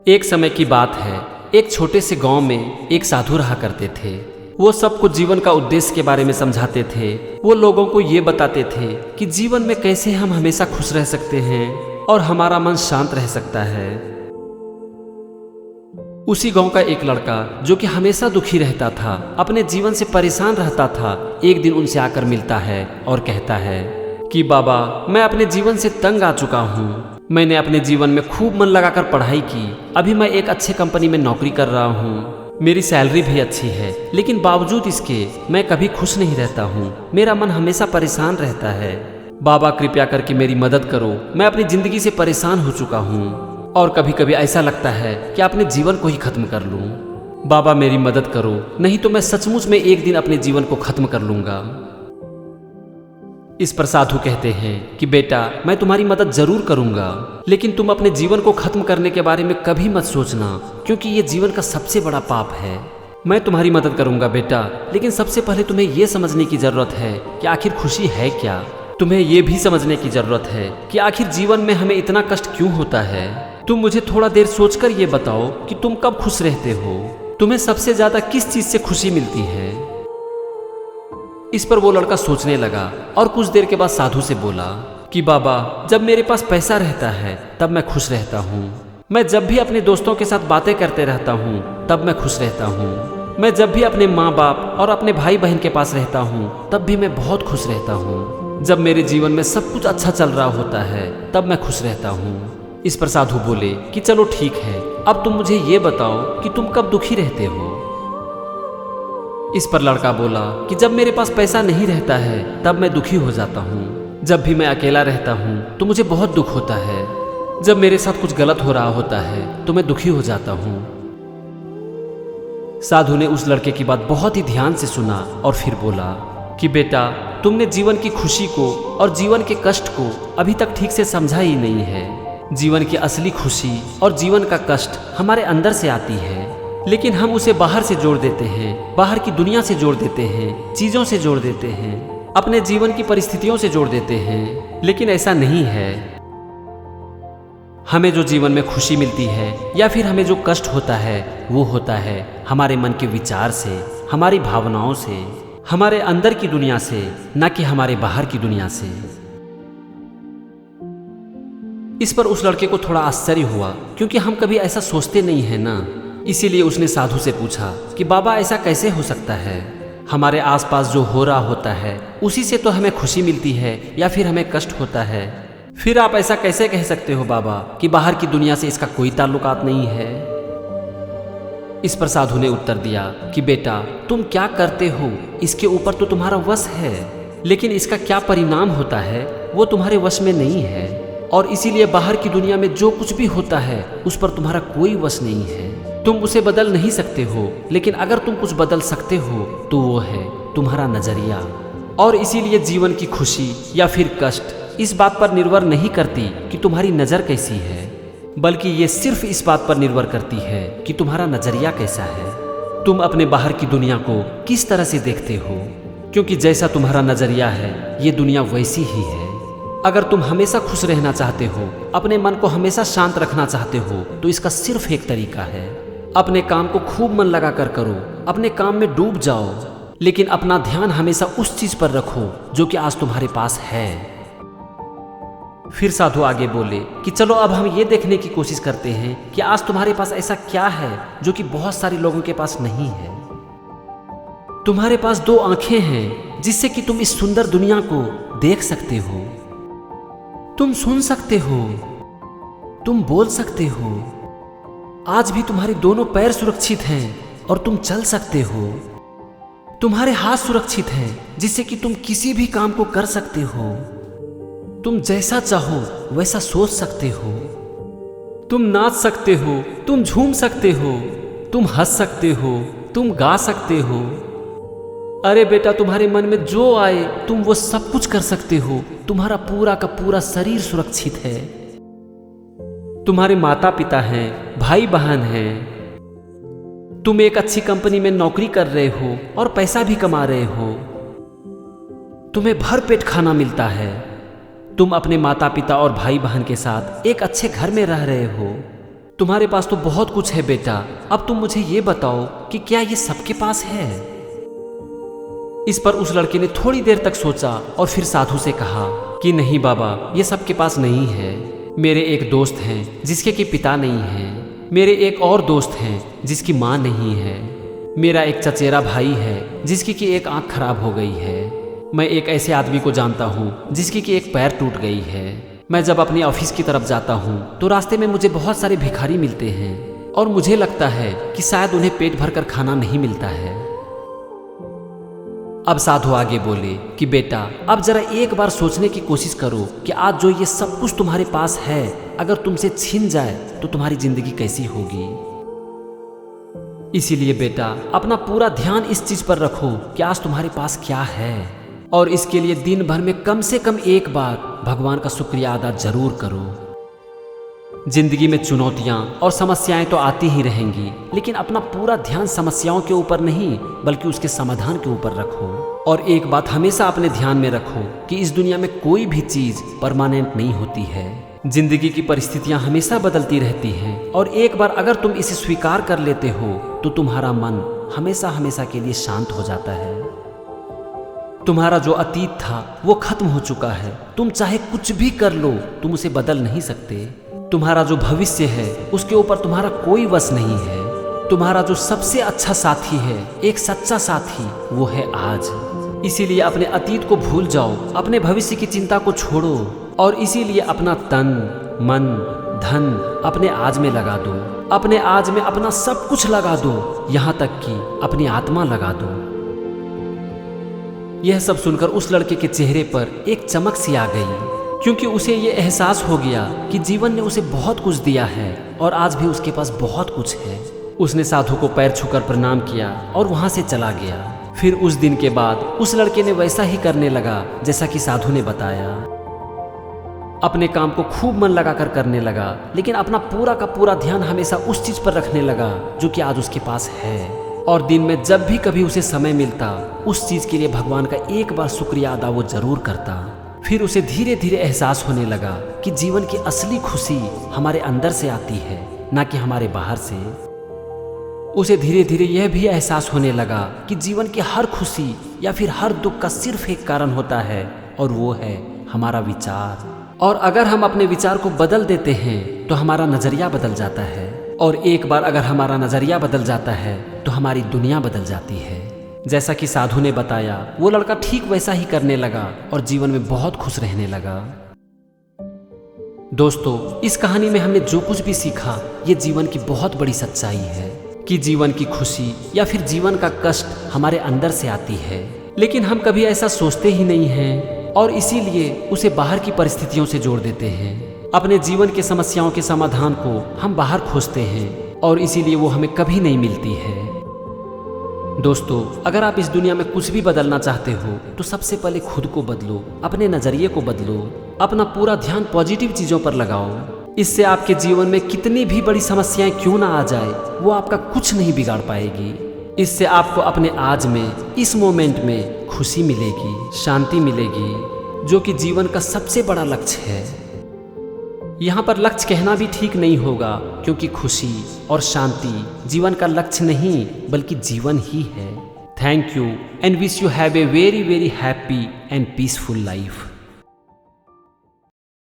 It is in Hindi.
एक समय की बात है, एक छोटे से गांव में एक साधु रहा करते थे। वो सबको जीवन का उद्देश्य के बारे में समझाते थे। वो लोगों को ये बताते थे कि जीवन में कैसे हम हमेशा खुश रह सकते हैं और हमारा मन शांत रह सकता है। उसी गांव का एक लड़का जो कि हमेशा दुखी रहता था, अपने जीवन से परेशान रहता था, एक दिन उनसे आकर मिलता है और कहता है कि बाबा, मैं अपने जीवन से तंग आ चुका हूँ। मैंने अपने जीवन में खूब मन लगाकर पढ़ाई की। अभी मैं एक अच्छे कंपनी में नौकरी कर रहा हूँ, मेरी सैलरी भी अच्छी है, लेकिन बावजूद इसके मैं कभी खुश नहीं रहता हूँ। मेरा मन हमेशा परेशान रहता है। बाबा, कृपया करके मेरी मदद करो। मैं अपनी जिंदगी से परेशान हो चुका हूँ और कभी कभी ऐसा लगता है कि अपने जीवन को ही खत्म कर लूँ। बाबा, मेरी मदद करो, नहीं तो मैं सचमुच में एक दिन अपने जीवन को खत्म कर लूँगा। इस पर साधु कहते हैं कि बेटा, मैं तुम्हारी मदद जरूर करूंगा, लेकिन तुम अपने जीवन को खत्म करने के बारे में कभी मत सोचना, क्योंकि ये जीवन का सबसे बड़ा पाप है। मैं तुम्हारी मदद करूंगा बेटा, लेकिन सबसे पहले तुम्हें यह समझने की जरूरत है कि आखिर खुशी है क्या। तुम्हें यह भी समझने की जरूरत है कि आखिर जीवन में हमें इतना कष्ट क्यों होता है। तुम मुझे थोड़ा देर सोचकर ये बताओ कि तुम कब खुश रहते हो। तुम्हें सबसे ज्यादा किस चीज से खुशी मिलती है। इस पर वो लड़का सोचने लगा और कुछ देर के बाद साधु से बोला कि बाबा, जब मेरे पास पैसा रहता है तब मैं खुश रहता हूँ। मैं जब भी अपने दोस्तों के साथ बातें करते रहता हूँ तब मैं खुश रहता हूँ। मैं जब भी अपने माँ बाप और अपने भाई बहन के पास रहता हूँ तब भी मैं बहुत खुश रहता हूँ। जब मेरे जीवन में सब कुछ अच्छा चल रहा होता है तब मैं खुश रहता हूँ। इस पर साधु बोले कि चलो ठीक है, अब तुम मुझे ये बताओ कि तुम कब दुखी रहते हो। इस पर लड़का बोला कि जब मेरे पास पैसा नहीं रहता है तब मैं दुखी हो जाता हूँ। जब भी मैं अकेला रहता हूँ तो मुझे बहुत दुख होता है। जब मेरे साथ कुछ गलत हो रहा होता है तो मैं दुखी हो जाता हूँ। साधु ने उस लड़के की बात बहुत ही ध्यान से सुना और फिर बोला कि बेटा, तुमने जीवन की खुशी को और जीवन के कष्ट को अभी तक ठीक से समझा ही नहीं है। जीवन की असली खुशी और जीवन का कष्ट हमारे अंदर से आती है, लेकिन हम उसे बाहर से जोड़ देते हैं, बाहर की दुनिया से जोड़ देते हैं, चीजों से जोड़ देते हैं, अपने जीवन की परिस्थितियों से जोड़ देते हैं। लेकिन ऐसा नहीं है। हमें जो जीवन में खुशी मिलती है या फिर हमें जो कष्ट होता है वो होता है हमारे मन के विचार से, हमारी भावनाओं से, हमारे अंदर की दुनिया से, ना कि हमारे बाहर की दुनिया से। इस पर उस लड़के को थोड़ा आश्चर्य हुआ, क्योंकि हम कभी ऐसा सोचते नहीं है ना। इसीलिए उसने साधु से पूछा कि बाबा, ऐसा कैसे हो सकता है। हमारे आसपास जो हो रहा होता है उसी से तो हमें खुशी मिलती है या फिर हमें कष्ट होता है। फिर आप ऐसा कैसे कह सकते हो बाबा कि बाहर की दुनिया से इसका कोई ताल्लुकात नहीं है। इस पर साधु ने उत्तर दिया कि बेटा, तुम क्या करते हो इसके ऊपर तो तुम्हारा वश है, लेकिन इसका क्या परिणाम होता है वो तुम्हारे वश में नहीं है। और इसीलिए बाहर की दुनिया में जो कुछ भी होता है उस पर तुम्हारा कोई वश नहीं है। तुम उसे बदल नहीं सकते हो, लेकिन अगर तुम कुछ बदल सकते हो तो वो है तुम्हारा नजरिया। और इसीलिए जीवन की खुशी या फिर कष्ट इस बात पर निर्भर नहीं करती कि तुम्हारी नज़र कैसी है, बल्कि ये सिर्फ इस बात पर निर्भर करती है कि तुम्हारा नजरिया कैसा है। तुम अपने बाहर की दुनिया को किस तरह से देखते हो, क्योंकि जैसा तुम्हारा नजरिया है ये दुनिया वैसी ही है। अगर तुम हमेशा खुश रहना चाहते हो, अपने मन को हमेशा शांत रखना चाहते हो, तो इसका सिर्फ एक तरीका है, अपने काम को खूब मन लगा कर करो, अपने काम में डूब जाओ, लेकिन अपना ध्यान हमेशा उस चीज पर रखो जो कि आज तुम्हारे पास है। फिर साधु आगे बोले कि चलो अब हम ये देखने की कोशिश करते हैं कि आज तुम्हारे पास ऐसा क्या है जो कि बहुत सारे लोगों के पास नहीं है। तुम्हारे पास 2 आंखें हैं जिससे कि तुम इस सुंदर दुनिया को देख सकते हो, तुम सुन सकते हो, तुम बोल सकते हो। आज भी तुम्हारे दोनों पैर सुरक्षित हैं और तुम चल सकते हो। तुम्हारे हाथ सुरक्षित हैं जिससे कि तुम किसी भी काम को कर सकते हो। तुम जैसा चाहो वैसा सोच सकते हो। तुम नाच सकते हो, तुम झूम सकते हो, तुम हंस सकते हो, तुम गा सकते हो। अरे बेटा, तुम्हारे मन में जो आए तुम वो सब कुछ कर सकते हो। तुम्हारा पूरा का पूरा शरीर सुरक्षित है। तुम्हारे माता पिता हैं, भाई बहन हैं। तुम एक अच्छी कंपनी में नौकरी कर रहे हो और पैसा भी कमा रहे हो। तुम्हें भरपेट खाना मिलता है। तुम अपने माता पिता और भाई बहन के साथ एक अच्छे घर में रह रहे हो। तुम्हारे पास तो बहुत कुछ है बेटा, अब तुम मुझे ये बताओ कि क्या ये सबके पास है? इस पर उस लड़के ने थोड़ी देर तक सोचा और फिर साधु से कहा कि नहीं बाबा, ये सबके पास नहीं है। मेरे एक दोस्त हैं जिसके कि पिता नहीं हैं। मेरे एक और दोस्त हैं जिसकी माँ नहीं है। मेरा एक चचेरा भाई है जिसकी कि एक आँख खराब हो गई है। मैं एक ऐसे आदमी को जानता हूँ जिसकी कि एक पैर टूट गई है। मैं जब अपने ऑफिस की तरफ जाता हूँ तो रास्ते में मुझे बहुत सारे भिखारी मिलते हैं और मुझे लगता है कि शायद उन्हें पेट भरकर खाना नहीं मिलता है। अब साधु आगे बोले कि बेटा, अब जरा एक बार सोचने की कोशिश करो कि आज जो ये सब कुछ तुम्हारे पास है, अगर तुमसे छीन जाए तो तुम्हारी जिंदगी कैसी होगी। इसीलिए बेटा, अपना पूरा ध्यान इस चीज पर रखो कि आज तुम्हारे पास क्या है, और इसके लिए दिन भर में कम से कम एक बार भगवान का शुक्रिया अदा जरूर करो। जिंदगी में चुनौतियां और समस्याएं तो आती ही रहेंगी, लेकिन अपना पूरा ध्यान समस्याओं के ऊपर नहीं बल्कि उसके समाधान के ऊपर रखो। और एक बात हमेशा अपने ध्यान में रखो कि इस दुनिया में कोई भी चीज परमानेंट नहीं होती है। जिंदगी की परिस्थितियां हमेशा बदलती रहती हैं, और एक बार अगर तुम इसे स्वीकार कर लेते हो तो तुम्हारा मन हमेशा हमेशा के लिए शांत हो जाता है। तुम्हारा जो अतीत था वो खत्म हो चुका है। तुम चाहे कुछ भी कर लो, तुम उसे बदल नहीं सकते। तुम्हारा जो भविष्य है उसके ऊपर तुम्हारा कोई वश नहीं है। तुम्हारा जो सबसे अच्छा साथी है, एक सच्चा साथी, वो है आज। इसीलिए अपने अतीत को भूल जाओ, अपने भविष्य की चिंता को छोड़ो, और इसीलिए अपना तन, मन, धन अपने आज में लगा दो। अपने आज में अपना सब कुछ लगा दो, यहाँ तक कि अपनी आत्मा लगा दो। यह सब सुनकर उस लड़के के चेहरे पर एक चमक सी आ गई, क्योंकि उसे ये एहसास हो गया कि जीवन ने उसे बहुत कुछ दिया है और आज भी उसके पास बहुत कुछ है। उसने साधु को पैर छूकर प्रणाम किया और वहां से चला गया। फिर उस दिन के बाद उस लड़के ने वैसा ही करने लगा जैसा कि साधु ने बताया। अपने काम को खूब मन लगाकर करने लगा, लेकिन अपना पूरा का पूरा ध्यान हमेशा उस चीज पर रखने लगा जो कि आज उसके पास है। और दिन में जब भी कभी उसे समय मिलता, उस चीज के लिए भगवान का एक बार शुक्रिया अदा वो जरूर करता। फिर उसे धीरे धीरे एहसास होने लगा कि जीवन की असली खुशी हमारे अंदर से आती है, ना कि हमारे बाहर से। उसे धीरे धीरे यह भी एहसास होने लगा कि जीवन की हर खुशी या फिर हर दुख का सिर्फ एक कारण होता है, और वो है हमारा विचार। और अगर हम अपने विचार को बदल देते हैं तो हमारा नजरिया बदल जाता है, और एक बार अगर हमारा नजरिया बदल जाता है तो हमारी दुनिया बदल जाती है। जैसा कि साधु ने बताया, वो लड़का ठीक वैसा ही करने लगा और जीवन में बहुत खुश रहने लगा। दोस्तों, इस कहानी में हमने जो कुछ भी सीखा, ये जीवन की बहुत बड़ी सच्चाई है कि जीवन की खुशी या फिर जीवन का कष्ट हमारे अंदर से आती है, लेकिन हम कभी ऐसा सोचते ही नहीं हैं, और इसीलिए उसे बाहर की परिस्थितियों से जोड़ देते हैं। अपने जीवन के समस्याओं के समाधान को हम बाहर खोजते हैं, और इसीलिए वो हमें कभी नहीं मिलती है। दोस्तों, अगर आप इस दुनिया में कुछ भी बदलना चाहते हो तो सबसे पहले खुद को बदलो, अपने नजरिए को बदलो, अपना पूरा ध्यान पॉजिटिव चीजों पर लगाओ। इससे आपके जीवन में कितनी भी बड़ी समस्याएं क्यों ना आ जाए, वो आपका कुछ नहीं बिगाड़ पाएगी। इससे आपको अपने आज में, इस मोमेंट में खुशी मिलेगी, शांति मिलेगी, जो कि जीवन का सबसे बड़ा लक्ष्य है। यहाँ पर लक्ष्य कहना भी ठीक नहीं होगा, क्योंकि खुशी और शांति जीवन का लक्ष्य नहीं बल्कि जीवन ही है। Thank you and wish you have a very very happy and peaceful life.